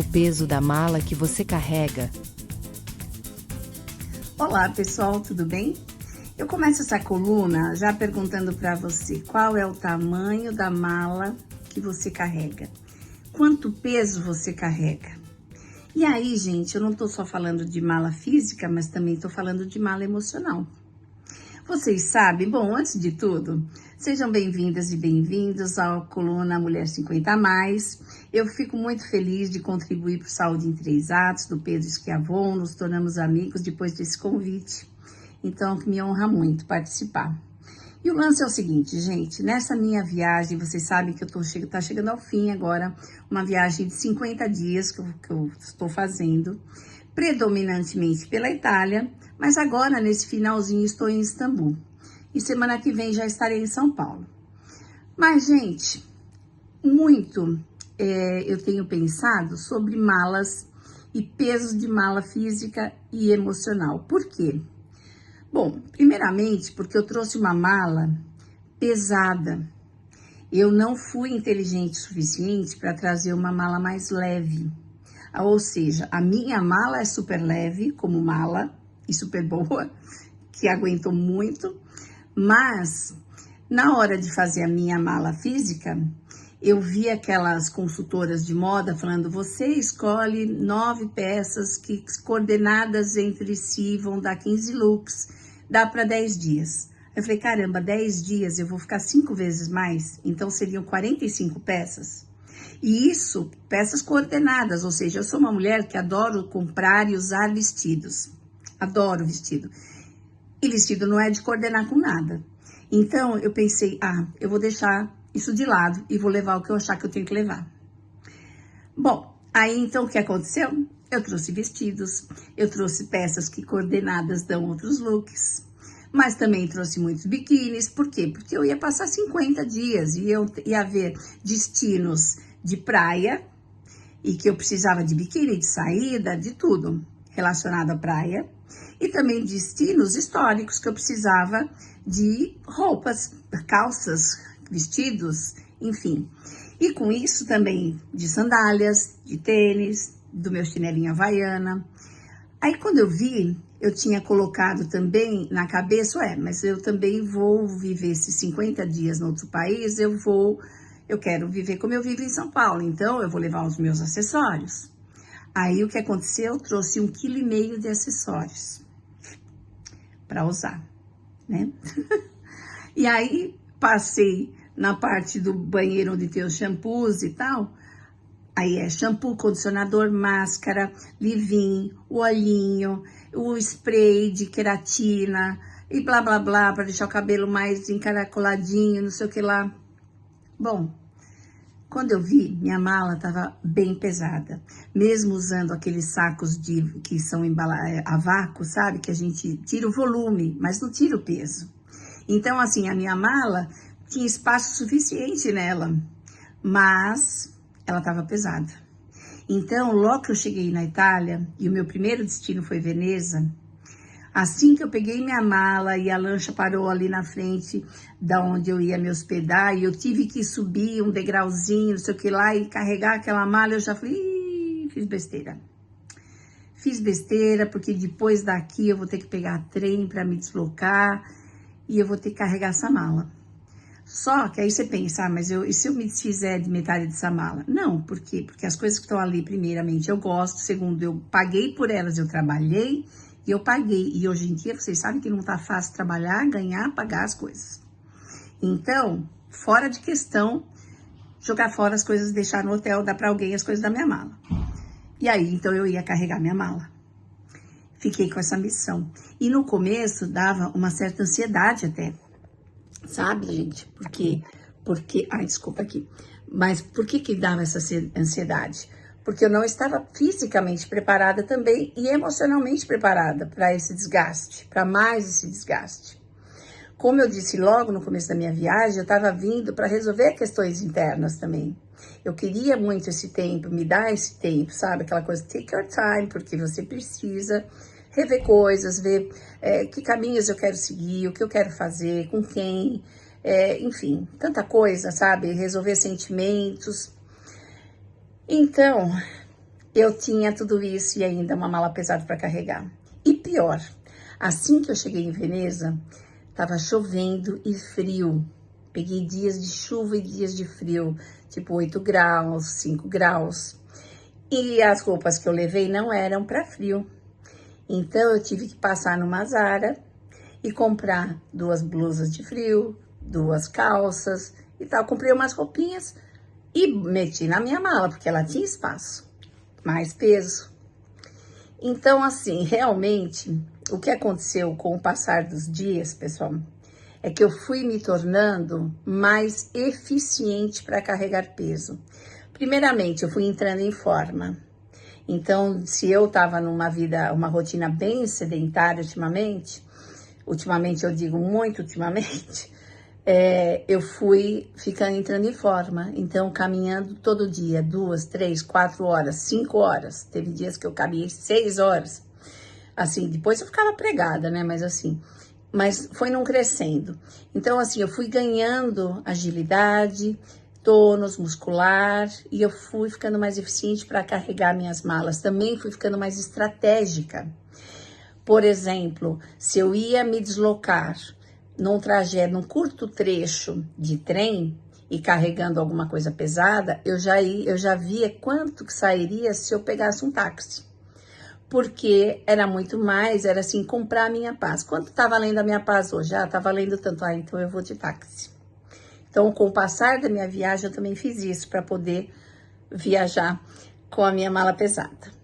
o peso da mala que você carrega? Olá pessoal, tudo bem? Eu começo essa coluna já perguntando para você qual é o tamanho da mala que você carrega, quanto peso você carrega. E aí, gente, eu não tô só falando de mala física, mas também tô falando de mala emocional. Vocês sabem, bom, antes de tudo, sejam bem-vindas e bem-vindos à coluna Mulher 50+. Eu fico muito feliz de contribuir para o Saúde em 3 Atos, do Pedro Schiavon, nos tornamos amigos depois desse convite. Então, que me honra muito participar. E o lance é o seguinte, gente, nessa minha viagem, vocês sabem que tá chegando ao fim agora, uma viagem de 50 dias que eu estou fazendo, predominantemente pela Itália, mas agora, nesse finalzinho, estou em Istambul. E semana que vem já estarei em São Paulo. Mas, gente, eu tenho pensado sobre malas e pesos de mala física e emocional. Por quê? Bom, primeiramente, porque eu trouxe uma mala pesada. Eu não fui inteligente o suficiente para trazer uma mala mais leve. Ou seja, a minha mala é super leve, como mala, e super boa, que aguentou muito. Mas, na hora de fazer a minha mala física, eu vi aquelas consultoras de moda falando, você escolhe 9 peças que coordenadas entre si vão dar 15 looks, dá para 10 dias. Eu falei, caramba, 10 dias eu vou ficar 5 vezes mais, então seriam 45 peças. E isso, peças coordenadas, ou seja, eu sou uma mulher que adoro comprar e usar vestidos. Adoro vestido. E vestido não é de coordenar com nada. Então, eu pensei, eu vou deixar isso de lado e vou levar o que eu achar que eu tenho que levar. Bom, aí então o que aconteceu? Eu trouxe vestidos, eu trouxe peças que coordenadas dão outros looks, mas também trouxe muitos biquínis. Por quê? Porque eu ia passar 50 dias e eu ia ver destinos de praia e que eu precisava de biquíni, de saída, de tudo relacionado à praia. E também destinos históricos que eu precisava de roupas, calças, vestidos, enfim. E com isso também de sandálias, de tênis, do meu chinelinho havaiana. Aí quando eu vi, eu tinha colocado também na cabeça, mas eu também vou viver esses 50 dias no outro país, eu quero viver como eu vivo em São Paulo, então eu vou levar os meus acessórios. Aí o que aconteceu? Eu trouxe 1,5 kg de acessórios para usar, né? E aí passei na parte do banheiro onde tem os shampoos e tal. Aí é shampoo, condicionador, máscara, leave-in, o olhinho, o spray de queratina e blá blá blá para deixar o cabelo mais encaracoladinho, não sei o que lá. Bom, quando eu vi, minha mala estava bem pesada, mesmo usando aqueles sacos que são a vácuo, sabe? Que a gente tira o volume, mas não tira o peso. Então, assim, a minha mala tinha espaço suficiente nela, mas ela estava pesada. Então, logo que eu cheguei na Itália, e o meu primeiro destino foi Veneza, assim que eu peguei minha mala e a lancha parou ali na frente da onde eu ia me hospedar, e eu tive que subir um degrauzinho, não sei o que lá, e carregar aquela mala, eu já falei, fiz besteira. Fiz besteira, porque depois daqui eu vou ter que pegar trem para me deslocar, e eu vou ter que carregar essa mala. Só que aí você pensa, mas e se eu me desfizer de metade dessa mala? Não, por quê? Porque as coisas que estão ali, primeiramente, eu gosto, segundo, eu paguei por elas, eu trabalhei, e eu paguei. E hoje em dia, vocês sabem que não tá fácil trabalhar, ganhar, pagar as coisas. Então, fora de questão, jogar fora as coisas, deixar no hotel, dar para alguém as coisas da minha mala. E aí, então, eu ia carregar minha mala. Fiquei com essa missão. E no começo, dava uma certa ansiedade até. Sabe, gente? Desculpa aqui. Mas por que dava essa ansiedade? Porque eu não estava fisicamente preparada também e emocionalmente preparada para esse desgaste, para mais esse desgaste. Como eu disse logo no começo da minha viagem, eu estava vindo para resolver questões internas também. Eu queria muito esse tempo, me dar esse tempo, sabe? Aquela coisa, take your time, porque você precisa rever coisas, ver que caminhos eu quero seguir, o que eu quero fazer, com quem, enfim, tanta coisa, sabe? Resolver sentimentos. Então, eu tinha tudo isso e ainda uma mala pesada para carregar. E pior, assim que eu cheguei em Veneza, tava chovendo e frio. Peguei dias de chuva e dias de frio, tipo 8 graus, 5 graus. E as roupas que eu levei não eram para frio. Então eu tive que passar numa Zara e comprar 2 blusas de frio, 2 calças e tal. Comprei umas roupinhas e meti na minha mala, porque ela tinha espaço, mais peso. Então, assim, realmente, o que aconteceu com o passar dos dias, pessoal, é que eu fui me tornando mais eficiente para carregar peso. Primeiramente, eu fui entrando em forma. Então, se eu estava numa vida, uma rotina bem sedentária ultimamente eu digo muito ultimamente, eu fui entrando em forma. Então, caminhando todo dia, 2, 3, 4 horas, 5 horas. Teve dias que eu caminhei 6 horas. Assim, depois eu ficava pregada, né? Mas foi não crescendo. Então, assim, eu fui ganhando agilidade, tônus muscular e eu fui ficando mais eficiente para carregar minhas malas. Também fui ficando mais estratégica. Por exemplo, se eu ia me deslocar num curto trecho de trem e carregando alguma coisa pesada, eu já via quanto que sairia se eu pegasse um táxi. Porque era muito mais, era assim, comprar a minha paz. Quanto tá valendo a minha paz hoje? Ah, tá valendo tanto. Ah, então eu vou de táxi. Então, com o passar da minha viagem, eu também fiz isso para poder viajar com a minha mala pesada.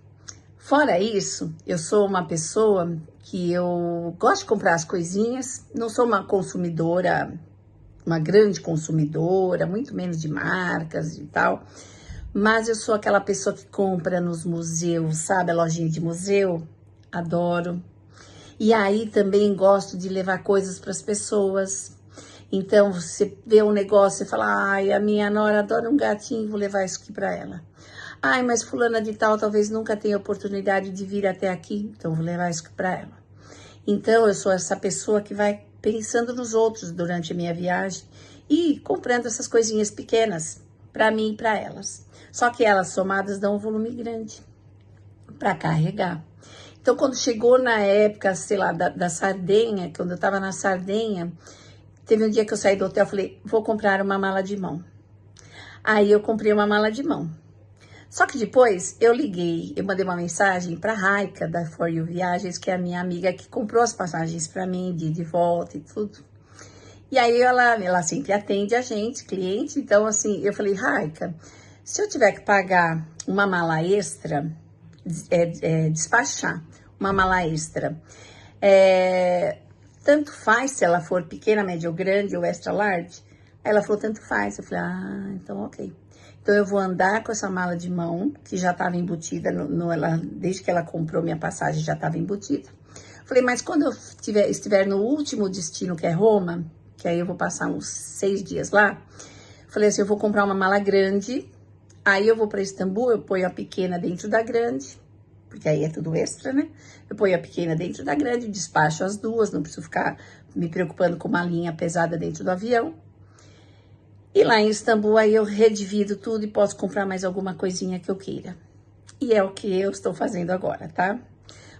Fora isso, eu sou uma pessoa que eu gosto de comprar as coisinhas, não sou uma consumidora, uma grande consumidora, muito menos de marcas e tal, mas eu sou aquela pessoa que compra nos museus, sabe, a lojinha de museu, adoro. E aí também gosto de levar coisas para as pessoas. Então, você vê um negócio e fala, ai, a minha nora adora um gatinho, vou levar isso aqui para ela. Ai, mas fulana de tal talvez nunca tenha oportunidade de vir até aqui, então vou levar isso para ela. Então, eu sou essa pessoa que vai pensando nos outros durante a minha viagem e comprando essas coisinhas pequenas para mim e para elas. Só que elas somadas dão um volume grande para carregar. Então, quando chegou na época, sei lá, da Sardenha, quando eu estava na Sardenha, teve um dia que eu saí do hotel, eu falei, vou comprar uma mala de mão. Aí eu comprei uma mala de mão. Só que depois eu mandei uma mensagem para a Raika da For You Viagens, que é a minha amiga que comprou as passagens para mim, de volta e tudo. E aí ela sempre atende a gente, cliente, então assim, eu falei, Raika, se eu tiver que pagar uma mala extra, despachar uma mala extra, tanto faz se ela for pequena, média ou grande ou extra large? Aí ela falou, tanto faz. Eu falei, então ok. Então, eu vou andar com essa mala de mão, que já estava embutida, desde que ela comprou minha passagem, já estava embutida. Falei, mas quando eu estiver no último destino, que é Roma, que aí eu vou passar uns 6 dias lá, falei assim, eu vou comprar uma mala grande, aí eu vou para Istambul, eu ponho a pequena dentro da grande, porque aí é tudo extra, né? Eu ponho a pequena dentro da grande, despacho as duas, não preciso ficar me preocupando com uma linha pesada dentro do avião. E lá em Istambul, aí eu redivido tudo e posso comprar mais alguma coisinha que eu queira. E é o que eu estou fazendo agora, tá?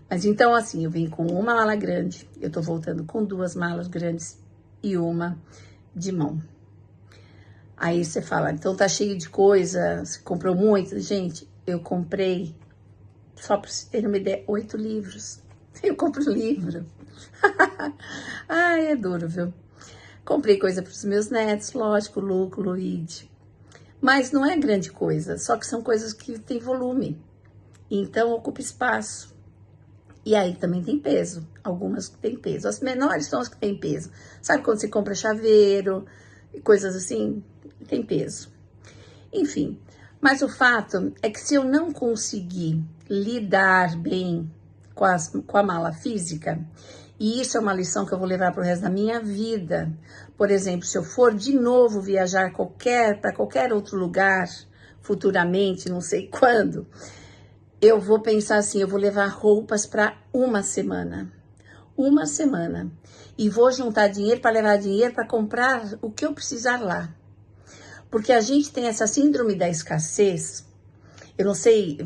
Mas então, assim, eu vim com uma mala grande, eu tô voltando com 2 malas grandes e uma de mão. Aí você fala, então tá cheio de coisa, você comprou muito? Gente, eu comprei, só pra você ter uma ideia, 8 livros. Eu compro livro. Ai, é duro, viu? Comprei coisa para os meus netos, lógico, Luco, Luíde. Mas não é grande coisa, só que são coisas que têm volume. Então, ocupa espaço. E aí também tem peso. Algumas que têm peso. As menores são as que têm peso. Sabe quando você compra chaveiro e coisas assim? Tem peso. Enfim, mas o fato é que se eu não conseguir lidar bem com a mala física, e isso é uma lição que eu vou levar para o resto da minha vida. Por exemplo, se eu for de novo viajar para qualquer outro lugar, futuramente, não sei quando, eu vou pensar assim, eu vou levar roupas para uma semana. Uma semana. E vou juntar dinheiro para levar dinheiro para comprar o que eu precisar lá. Porque a gente tem essa síndrome da escassez. Eu não sei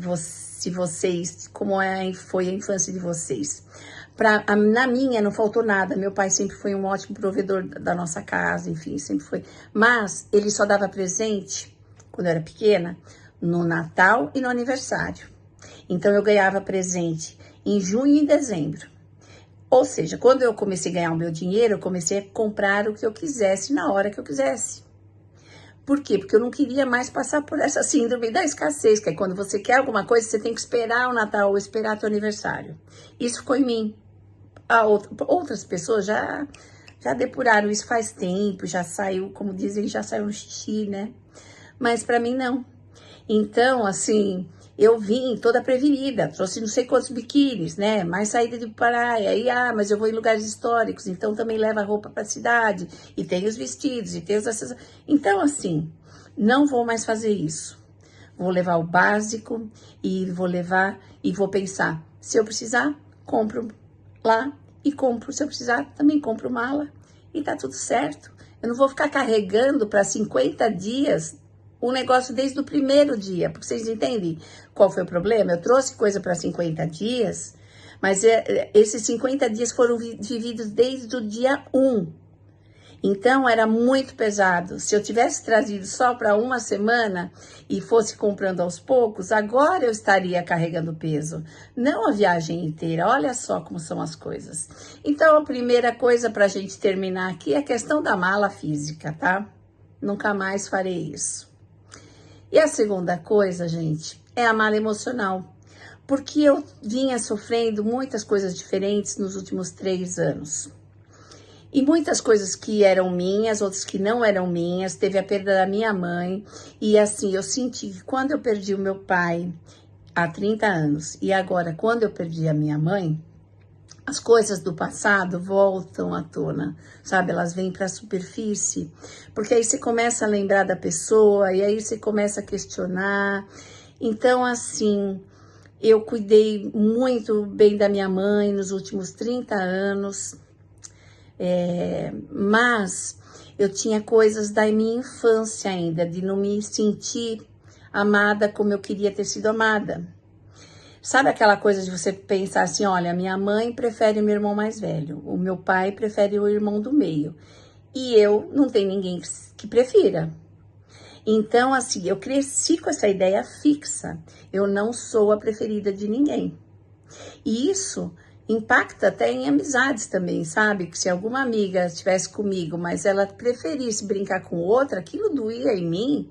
se vocês, foi a infância de vocês. Na minha não faltou nada, meu pai sempre foi um ótimo provedor da nossa casa, enfim, sempre foi. Mas ele só dava presente, quando eu era pequena, no Natal e no aniversário. Então eu ganhava presente em junho e em dezembro. Ou seja, quando eu comecei a ganhar o meu dinheiro, eu comecei a comprar o que eu quisesse na hora que eu quisesse. Por quê? Porque eu não queria mais passar por essa síndrome da escassez, que é quando você quer alguma coisa, você tem que esperar o Natal ou esperar o aniversário. Isso ficou em mim. Outras pessoas já depuraram isso faz tempo, já saiu, como dizem, já saiu no xixi, né? Mas para mim não. Então, assim, eu vim toda prevenida, trouxe não sei quantos biquínis, né? Mais saída de praia, e mas eu vou em lugares históricos, então também leva roupa para a cidade, e tem os vestidos, e tem os acessórios. Então, assim, não vou mais fazer isso. Vou levar o básico e vou pensar, se eu precisar, compro lá e compro, se eu precisar, também compro mala e tá tudo certo. Eu não vou ficar carregando para 50 dias um negócio desde o primeiro dia, porque vocês entendem qual foi o problema? Eu trouxe coisa para 50 dias, mas esses 50 dias foram vividos desde o dia 1. Então, era muito pesado. Se eu tivesse trazido só para uma semana e fosse comprando aos poucos, agora eu estaria carregando peso. Não a viagem inteira. Olha só como são as coisas. Então, a primeira coisa para a gente terminar aqui é a questão da mala física, tá? Nunca mais farei isso. E a segunda coisa, gente, é a mala emocional. Porque eu vinha sofrendo muitas coisas diferentes nos últimos 3 anos. E muitas coisas que eram minhas, outras que não eram minhas. Teve a perda da minha mãe. E assim, eu senti que quando eu perdi o meu pai há 30 anos e agora quando eu perdi a minha mãe, as coisas do passado voltam à tona, sabe? Elas vêm para a superfície. Porque aí você começa a lembrar da pessoa e aí você começa a questionar. Então, assim, eu cuidei muito bem da minha mãe nos últimos 30 anos. Mas eu tinha coisas da minha infância ainda, de não me sentir amada como eu queria ter sido amada. Sabe aquela coisa de você pensar assim, olha, minha mãe prefere o meu irmão mais velho, o meu pai prefere o irmão do meio, e eu não tenho ninguém que prefira. Então, assim, eu cresci com essa ideia fixa, eu não sou a preferida de ninguém. E isso impacta até em amizades também, sabe? Que se alguma amiga estivesse comigo, mas ela preferisse brincar com outra, aquilo doía em mim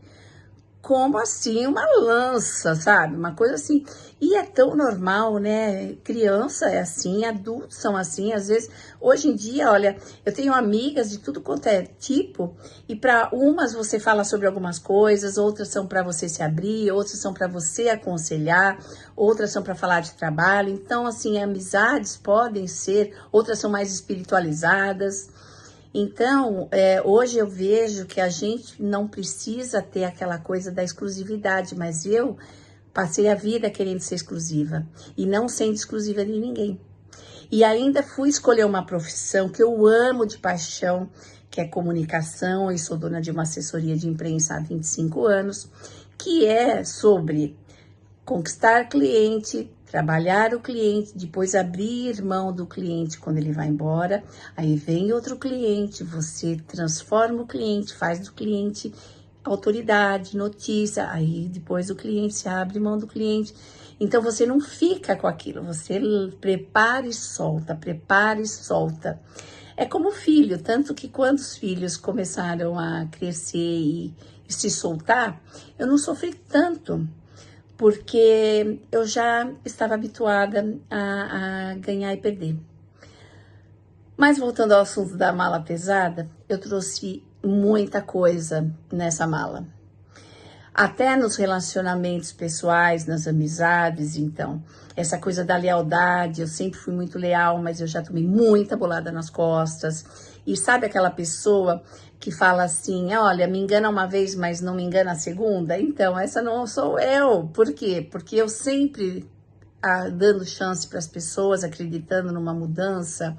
como assim uma lança, sabe? Uma coisa assim. E é tão normal, né? Criança é assim, adultos são assim. Às vezes, hoje em dia, olha, eu tenho amigas de tudo quanto é tipo, e para umas você fala sobre algumas coisas, outras são para você se abrir, outras são para você aconselhar, outras são para falar de trabalho. Então, assim, amizades podem ser, outras são mais espiritualizadas. Então, hoje eu vejo que a gente não precisa ter aquela coisa da exclusividade, mas eu passei a vida querendo ser exclusiva e não sendo exclusiva de ninguém. E ainda fui escolher uma profissão que eu amo de paixão, que é comunicação, e sou dona de uma assessoria de imprensa há 25 anos, que é sobre conquistar cliente, trabalhar o cliente, depois abrir mão do cliente quando ele vai embora, aí vem outro cliente, você transforma o cliente, faz do cliente autoridade, notícia, aí depois o cliente se abre mão do cliente. Então você não fica com aquilo, você prepara e solta, prepara e solta. É como filho, tanto que quando os filhos começaram a crescer e se soltar, eu não sofri tanto, porque eu já estava habituada a ganhar e perder. Mas voltando ao assunto da mala pesada, eu trouxe muita coisa nessa mala. Até nos relacionamentos pessoais, nas amizades, então. Essa coisa da lealdade, eu sempre fui muito leal, mas eu já tomei muita bolada nas costas. E sabe aquela pessoa que fala assim, olha, me engana uma vez, mas não me engana a segunda? Então, essa não sou eu. Por quê? Porque eu sempre dando chance para as pessoas, acreditando numa mudança,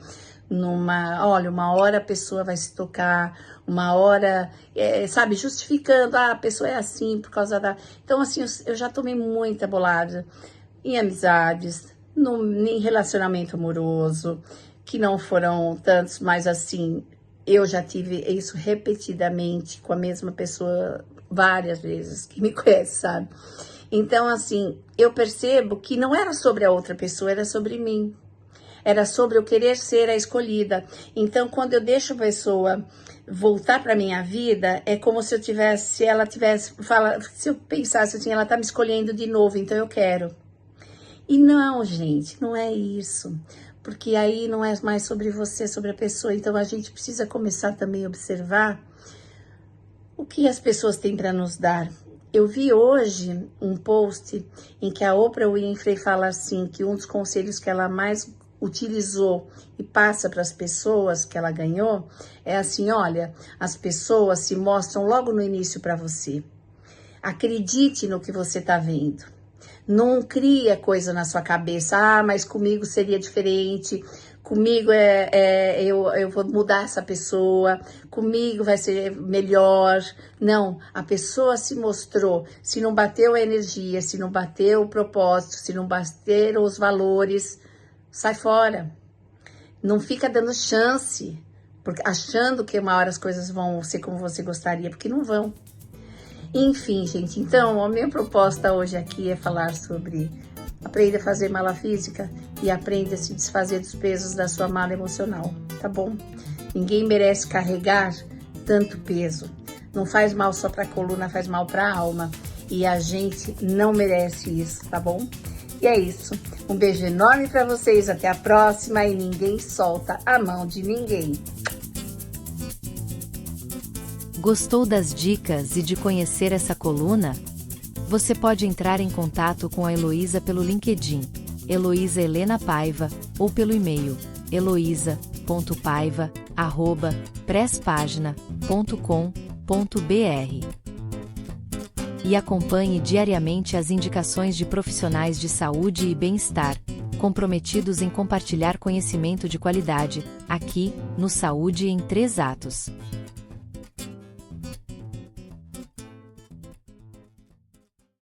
olha, uma hora a pessoa vai se tocar, uma hora, sabe, justificando, a pessoa é assim por causa da... Então, assim, eu já tomei muita bolada, em amizades, em relacionamento amoroso, que não foram tantos, mas assim, eu já tive isso repetidamente com a mesma pessoa várias vezes, que me conhece, sabe? Então, assim, eu percebo que não era sobre a outra pessoa, era sobre mim. Era sobre eu querer ser a escolhida. Então, quando eu deixo a pessoa voltar para minha vida, é como se eu tivesse, se ela tivesse, se eu pensasse assim, ela tá me escolhendo de novo, então eu quero. E não, gente, não é isso. Porque aí não é mais sobre você, sobre a pessoa. Então, a gente precisa começar também a observar o que as pessoas têm para nos dar. Eu vi hoje um post em que a Oprah Winfrey fala assim, que um dos conselhos que ela mais utilizou e passa para as pessoas que ela ganhou, é assim, olha, as pessoas se mostram logo no início para você. Acredite no que você está vendo. Não cria coisa na sua cabeça, mas comigo seria diferente, comigo eu vou mudar essa pessoa, comigo vai ser melhor. Não, a pessoa se mostrou, se não bateu a energia, se não bateu o propósito, se não bateram os valores, sai fora. Não fica dando chance, porque achando que uma hora as coisas vão ser como você gostaria, porque não vão. Enfim, gente, então a minha proposta hoje aqui é falar sobre aprenda a fazer mala física e aprenda a se desfazer dos pesos da sua mala emocional, tá bom? Ninguém merece carregar tanto peso. Não faz mal só pra coluna, faz mal pra alma. E a gente não merece isso, tá bom? E é isso. Um beijo enorme pra vocês, até a próxima e ninguém solta a mão de ninguém. Gostou das dicas e de conhecer essa coluna? Você pode entrar em contato com a Heloísa pelo LinkedIn, Heloísa Helena Paiva, ou pelo e-mail, heloisa.paiva@presspagina.com.br. E acompanhe diariamente as indicações de profissionais de saúde e bem-estar, comprometidos em compartilhar conhecimento de qualidade, aqui, no Saúde em 3 Atos.